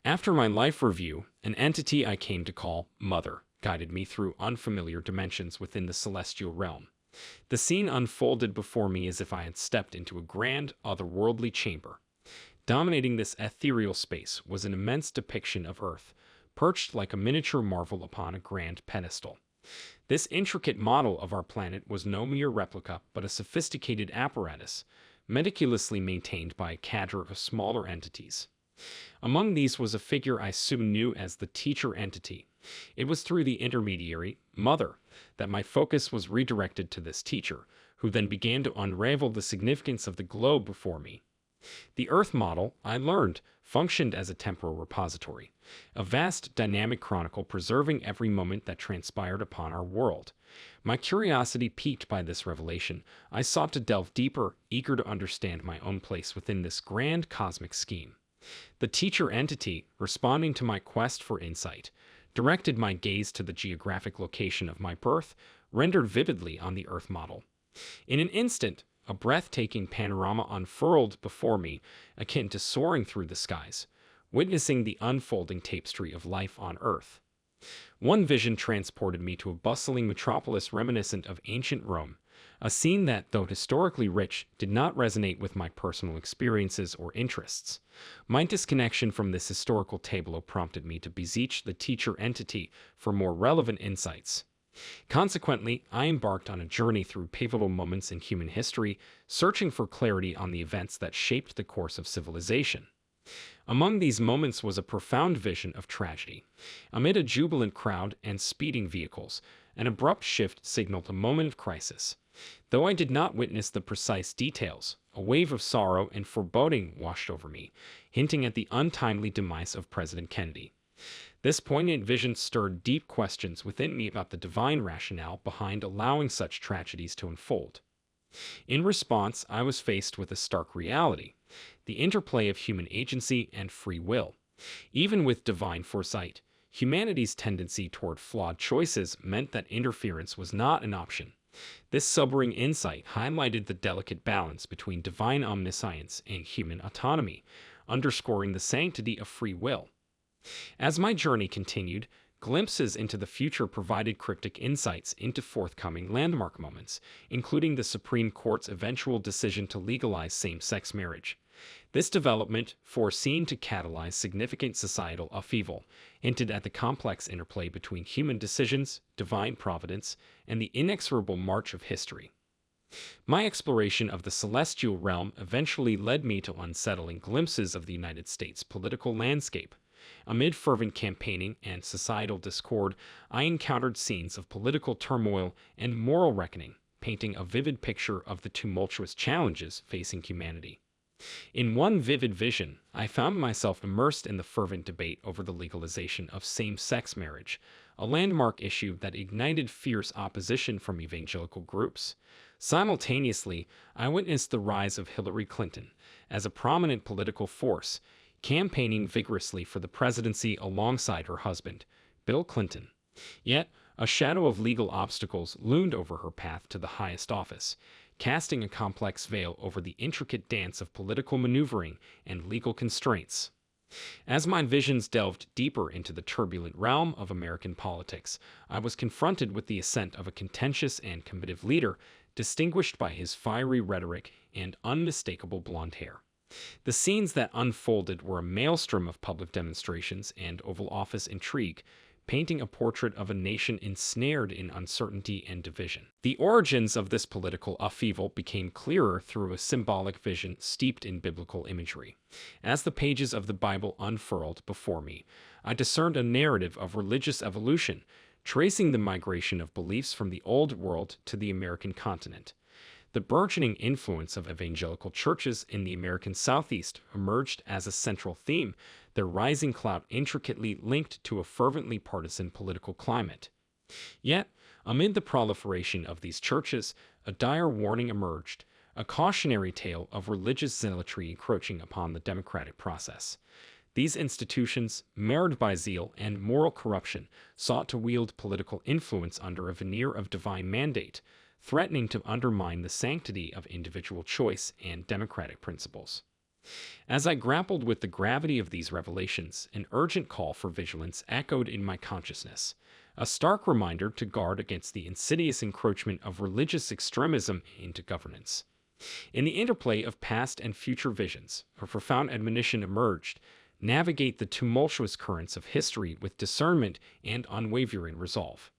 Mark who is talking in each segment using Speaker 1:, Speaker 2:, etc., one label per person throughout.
Speaker 1: After my life review, an entity I came to call Mother guided me through unfamiliar dimensions within the celestial realm. The scene unfolded before me as if I had stepped into a grand, otherworldly chamber. Dominating this ethereal space was an immense depiction of Earth, perched like a miniature marvel upon a grand pedestal. This intricate model of our planet was no mere replica, but a sophisticated apparatus, meticulously maintained by a cadre of smaller entities. Among these was a figure I soon knew as the teacher entity. It was through the intermediary, Mother, that my focus was redirected to this teacher, who then began to unravel the significance of the globe before me. The Earth model, I learned, functioned as a temporal repository, a vast dynamic chronicle preserving every moment that transpired upon our world. My curiosity piqued by this revelation, I sought to delve deeper, eager to understand my own place within this grand cosmic scheme. The teacher entity, responding to my quest for insight, directed my gaze to the geographic location of my birth, rendered vividly on the Earth model. In an instant, a breathtaking panorama unfurled before me, akin to soaring through the skies, witnessing the unfolding tapestry of life on Earth. One vision transported me to a bustling metropolis reminiscent of ancient Rome, a scene that, though historically rich, did not resonate with my personal experiences or interests. My disconnection from this historical tableau prompted me to beseech the teacher entity for more relevant insights. Consequently, I embarked on a journey through pivotal moments in human history, searching for clarity on the events that shaped the course of civilization. Among these moments was a profound vision of tragedy. Amid a jubilant crowd and speeding vehicles, an abrupt shift signaled a moment of crisis. Though I did not witness the precise details, a wave of sorrow and foreboding washed over me, hinting at the untimely demise of President Kennedy. This poignant vision stirred deep questions within me about the divine rationale behind allowing such tragedies to unfold. In response, I was faced with a stark reality: the interplay of human agency and free will. Even with divine foresight, humanity's tendency toward flawed choices meant that interference was not an option. This sobering insight highlighted the delicate balance between divine omniscience and human autonomy, underscoring the sanctity of free will. As my journey continued, glimpses into the future provided cryptic insights into forthcoming landmark moments, including the Supreme Court's eventual decision to legalize same-sex marriage. This development, foreseen to catalyze significant societal upheaval, hinted at the complex interplay between human decisions, divine providence, and the inexorable march of history. My exploration of the celestial realm eventually led me to unsettling glimpses of the United States political landscape. Amid fervent campaigning and societal discord, I encountered scenes of political turmoil and moral reckoning, painting a vivid picture of the tumultuous challenges facing humanity. In one vivid vision, I found myself immersed in the fervent debate over the legalization of same-sex marriage, a landmark issue that ignited fierce opposition from evangelical groups. Simultaneously, I witnessed the rise of Hillary Clinton as a prominent political force, campaigning vigorously for the presidency alongside her husband, Bill Clinton. Yet, a shadow of legal obstacles loomed over her path to the highest office, casting a complex veil over the intricate dance of political maneuvering and legal constraints. As my visions delved deeper into the turbulent realm of American politics, I was confronted with the ascent of a contentious and combative leader, distinguished by his fiery rhetoric and unmistakable blonde hair. The scenes that unfolded were a maelstrom of public demonstrations and Oval Office intrigue, painting a portrait of a nation ensnared in uncertainty and division. The origins of this political upheaval became clearer through a symbolic vision steeped in biblical imagery. As the pages of the Bible unfurled before me, I discerned a narrative of religious evolution, tracing the migration of beliefs from the Old World to the American continent. The burgeoning influence of evangelical churches in the American Southeast emerged as a central theme, their rising clout intricately linked to a fervently partisan political climate. Yet, amid the proliferation of these churches, a dire warning emerged, a cautionary tale of religious zealotry encroaching upon the democratic process. These institutions, marred by zeal and moral corruption, sought to wield political influence under a veneer of divine mandate, threatening to undermine the sanctity of individual choice and democratic principles. As I grappled with the gravity of these revelations, an urgent call for vigilance echoed in my consciousness, a stark reminder to guard against the insidious encroachment of religious extremism into governance. In the interplay of past and future visions, a profound admonition emerged: navigate the tumultuous currents of history with discernment and unwavering resolve.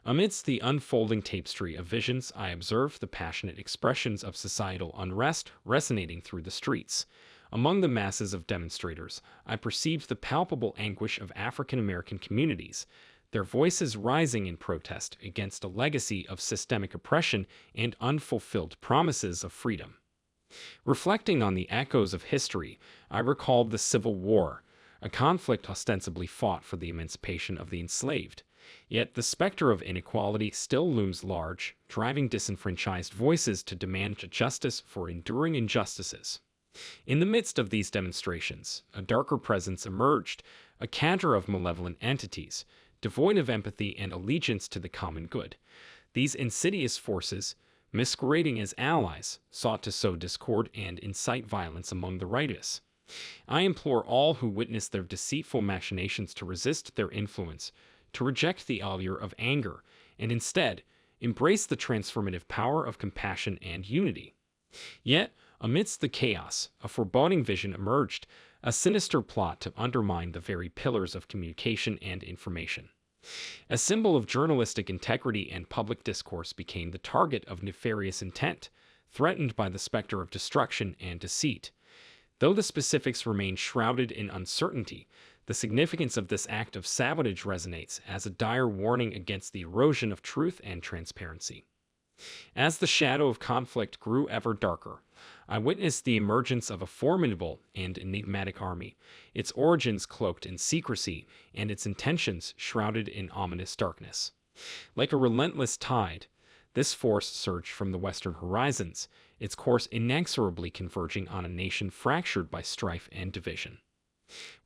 Speaker 1: Amidst the unfolding tapestry of visions, I observed the passionate expressions of societal unrest resonating through the streets. Among the masses of demonstrators, I perceived the palpable anguish of African American communities, their voices rising in protest against a legacy of systemic oppression and unfulfilled promises of freedom. Reflecting on the echoes of history, I recalled the Civil War, a conflict ostensibly fought for the emancipation of the enslaved. Yet the specter of inequality still looms large, driving disenfranchised voices to demand justice for enduring injustices. In the midst of these demonstrations, a darker presence emerged, a cadre of malevolent entities, devoid of empathy and allegiance to the common good. These insidious forces, masquerading as allies, sought to sow discord and incite violence among the righteous. I implore all who witness their deceitful machinations to resist their influence, to reject the allure of anger, and instead embrace the transformative power of compassion and unity. Yet, amidst the chaos, a foreboding vision emerged, a sinister plot to undermine the very pillars of communication and information. A symbol of journalistic integrity and public discourse became the target of nefarious intent, threatened by the specter of destruction and deceit. Though the specifics remain shrouded in uncertainty, the significance of this act of sabotage resonates as a dire warning against the erosion of truth and transparency. As the shadow of conflict grew ever darker, I witnessed the emergence of a formidable and enigmatic army, its origins cloaked in secrecy and its intentions shrouded in ominous darkness. Like a relentless tide, this force surged from the western horizons, its course inexorably converging on a nation fractured by strife and division.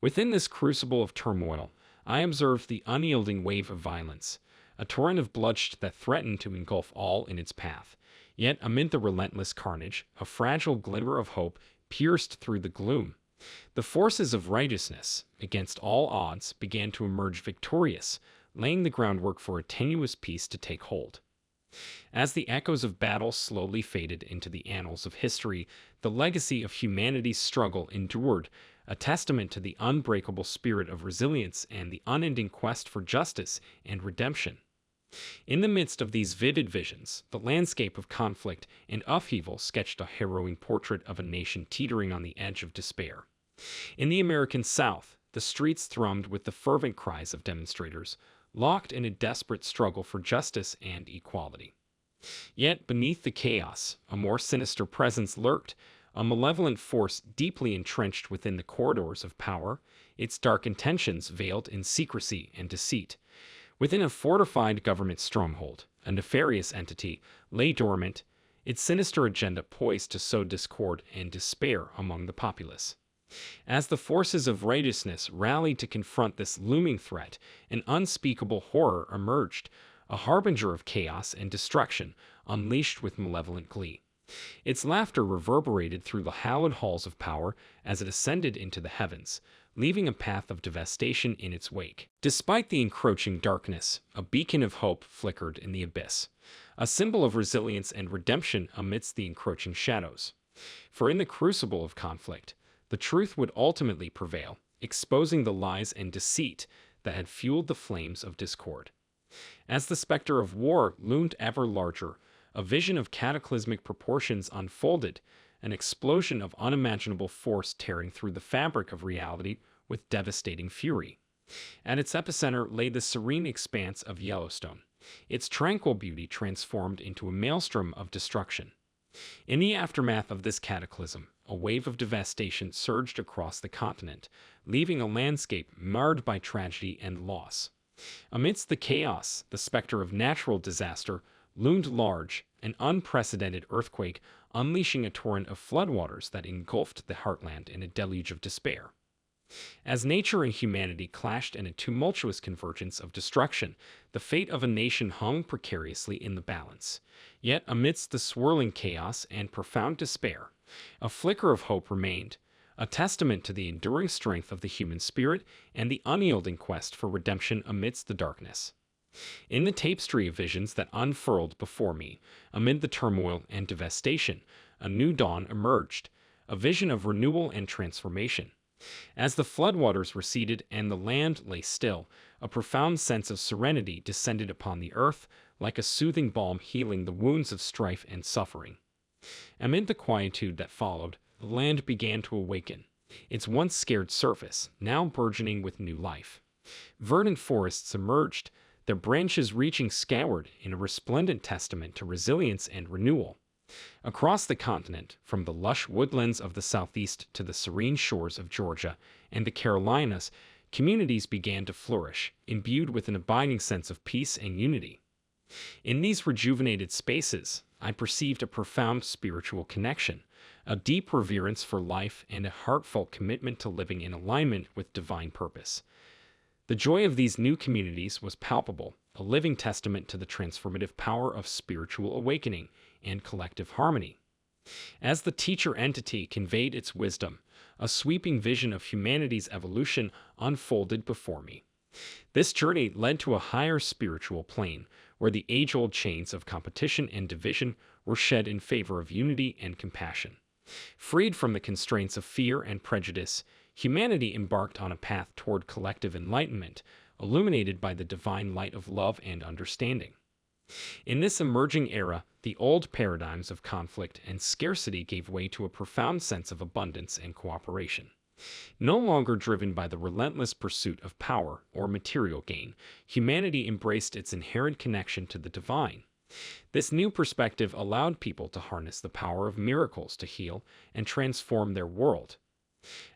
Speaker 1: Within this crucible of turmoil, I observed the unyielding wave of violence, a torrent of bloodshed that threatened to engulf all in its path. Yet amid the relentless carnage, a fragile glimmer of hope pierced through the gloom. The forces of righteousness, against all odds, began to emerge victorious, laying the groundwork for a tenuous peace to take hold. As the echoes of battle slowly faded into the annals of history, the legacy of humanity's struggle endured, a testament to the unbreakable spirit of resilience and the unending quest for justice and redemption. In the midst of these vivid visions, the landscape of conflict and upheaval sketched a harrowing portrait of a nation teetering on the edge of despair. In the American South, the streets thrummed with the fervent cries of demonstrators, locked in a desperate struggle for justice and equality. Yet beneath the chaos, a more sinister presence lurked, a malevolent force deeply entrenched within the corridors of power, its dark intentions veiled in secrecy and deceit. Within a fortified government stronghold, a nefarious entity lay dormant, its sinister agenda poised to sow discord and despair among the populace. As the forces of righteousness rallied to confront this looming threat, an unspeakable horror emerged, a harbinger of chaos and destruction, unleashed with malevolent glee. Its laughter reverberated through the hallowed halls of power as it ascended into the heavens, leaving a path of devastation in its wake. Despite the encroaching darkness, a beacon of hope flickered in the abyss, a symbol of resilience and redemption amidst the encroaching shadows. For in the crucible of conflict, the truth would ultimately prevail, exposing the lies and deceit that had fueled the flames of discord. As the specter of war loomed ever larger, a vision of cataclysmic proportions unfolded, an explosion of unimaginable force tearing through the fabric of reality with devastating fury. At its epicenter lay the serene expanse of Yellowstone, its tranquil beauty transformed into a maelstrom of destruction. In the aftermath of this cataclysm, a wave of devastation surged across the continent, leaving a landscape marred by tragedy and loss. Amidst the chaos, the specter of natural disaster loomed large, an unprecedented earthquake unleashing a torrent of floodwaters that engulfed the heartland in a deluge of despair. As nature and humanity clashed in a tumultuous convergence of destruction, the fate of a nation hung precariously in the balance. Yet amidst the swirling chaos and profound despair, A flicker of hope remained, a testament to the enduring strength of the human spirit and the unyielding quest for redemption amidst the darkness. In the tapestry of visions that unfurled before me, amid the turmoil and devastation, a new dawn emerged, a vision of renewal and transformation. As the floodwaters receded and the land lay still, a profound sense of serenity descended upon the earth, like a soothing balm healing the wounds of strife and suffering. Amid the quietude that followed, the land began to awaken, its once scared surface now burgeoning with new life. Verdant forests emerged, their branches reaching skyward in a resplendent testament to resilience and renewal. Across the continent, from the lush woodlands of the southeast to the serene shores of Georgia and the Carolinas, communities began to flourish, imbued with an abiding sense of peace and unity. In these rejuvenated spaces, I perceived a profound spiritual connection, a deep reverence for life, and a heartfelt commitment to living in alignment with divine purpose. The joy of these new communities was palpable, a living testament to the transformative power of spiritual awakening and collective harmony. As the teacher entity conveyed its wisdom, a sweeping vision of humanity's evolution unfolded before me. This journey led to a higher spiritual plane, where the age-old chains of competition and division were shed in favor of unity and compassion. Freed from the constraints of fear and prejudice, humanity embarked on a path toward collective enlightenment, illuminated by the divine light of love and understanding. In this emerging era, the old paradigms of conflict and scarcity gave way to a profound sense of abundance and cooperation. No longer driven by the relentless pursuit of power or material gain, humanity embraced its inherent connection to the divine. This new perspective allowed people to harness the power of miracles to heal and transform their world.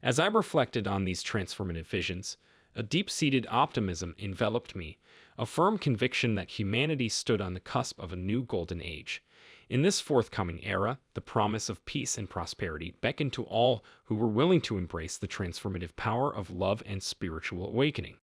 Speaker 1: As I reflected on these transformative visions, a deep-seated optimism enveloped me, a firm conviction that humanity stood on the cusp of a new golden age. In this forthcoming era, the promise of peace and prosperity beckoned to all who were willing to embrace the transformative power of love and spiritual awakening.